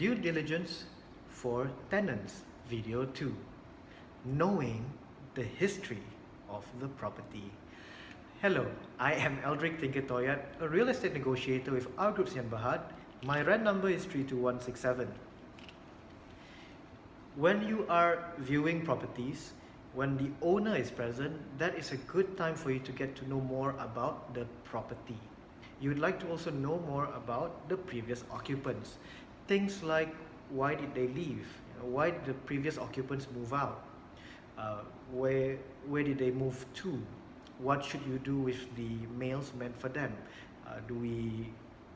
Due Diligence for Tenants, Video 2. Knowing the history of the property. Hello, I am Aldric Toyad, a real estate negotiator with RGroup Sdn Bhd. My REN number is 32167. When you are viewing properties, when the owner is present, that is a good time for you to get to know more about the property. You would like to also know more about the previous occupants. Things like, why did they leave? Why did the previous occupants move out? Where did they move to? What should you do with the mails meant for them? Do we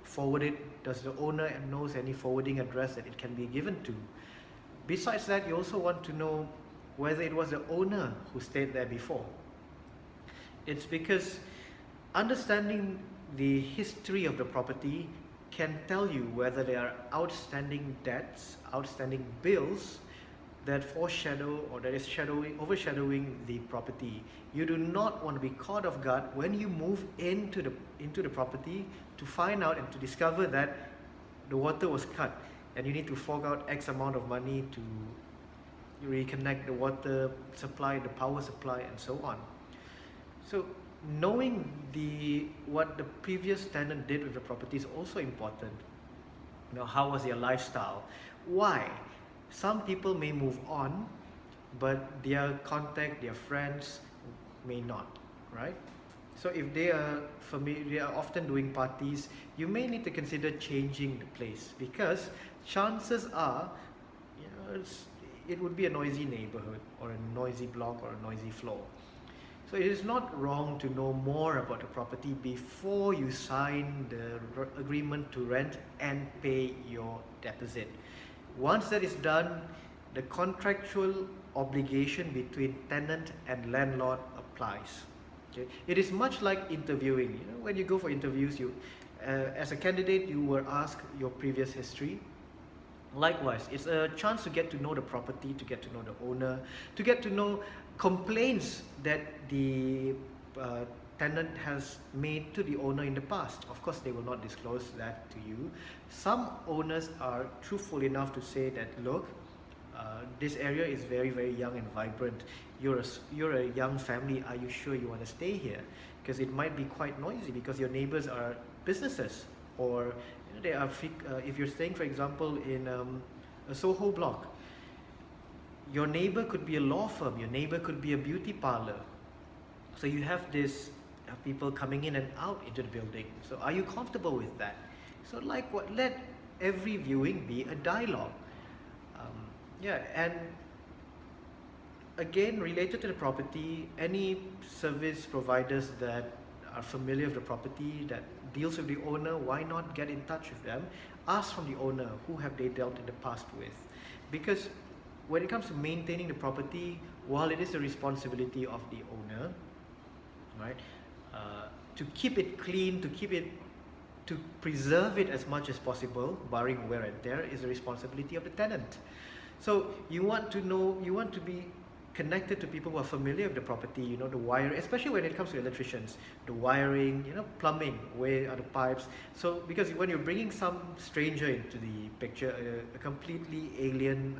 forward it? Does the owner knows any forwarding address that it can be given to? Besides that, you also want to know whether it was the owner who stayed there before. It's because understanding the history of the property can tell you whether there are outstanding debts, outstanding bills that foreshadow or that is overshadowing the property. You do not want to be caught off guard when you move into the property to find out and to discover that the water was cut and you need to fork out X amount of money to reconnect the water supply, the power supply, and so on. So knowing what the previous tenant did with the property is also important. How was their lifestyle? Why? Some people may move on, but their contact, their friends may not, right? So if they are often doing parties, you may need to consider changing the place, because chances are, it would be a noisy neighborhood or a noisy block or a noisy floor. So it is not wrong to know more about the property before you sign the agreement to rent and pay your deposit. Once that is done, the contractual obligation between tenant and landlord applies. Okay? It is much like interviewing. When you go for interviews, as a candidate, you were asked your previous history. Likewise, it's a chance to get to know the property, to get to know the owner, to get to know complaints that the tenant has made to the owner in the past. Of course, they will not disclose that to you. Some owners are truthful enough to say that, look, this area is very, very young and vibrant. You're a young family. Are you sure you want to stay here? Because it might be quite noisy because your neighbors are businesses, or they are. If you're staying, for example, in a Soho block, your neighbor could be a law firm. Your neighbor could be a beauty parlor. So you have this people coming in and out into the building. So are you comfortable with that? So let every viewing be a dialogue. And again, related to the property, any service providers that are familiar with the property, that deals with the owner, why not get in touch with them? Ask from the owner, who have they dealt in the past with? Because when it comes to maintaining the property, while it is the responsibility of the owner, right, to keep it clean, to preserve it as much as possible, barring wear and tear, is the responsibility of the tenant. So you want to be connected to people who are familiar with the property, the wire, especially when it comes to electricians, the wiring, plumbing, where are the pipes. So because when you're bringing some stranger into the picture, a completely alien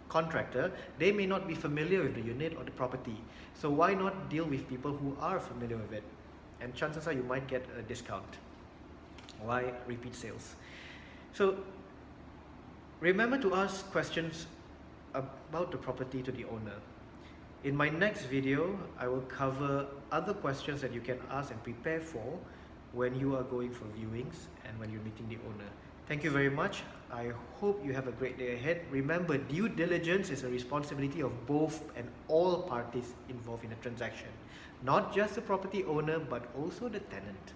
contractor, they may not be familiar with the unit or the property. So why not deal with people who are familiar with it? And chances are you might get a discount. Why repeat sales? So remember to ask questions about the property to the owner. In my next video, I will cover other questions that you can ask and prepare for when you are going for viewings and when you're meeting the owner. Thank you very much. I hope you have a great day ahead. Remember, due diligence is a responsibility of both and all parties involved in a transaction. Not just the property owner, but also the tenant.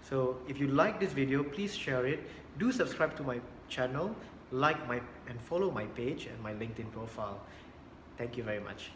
So if you like this video, please share it. Do subscribe to my channel, and follow my page and my LinkedIn profile. Thank you very much.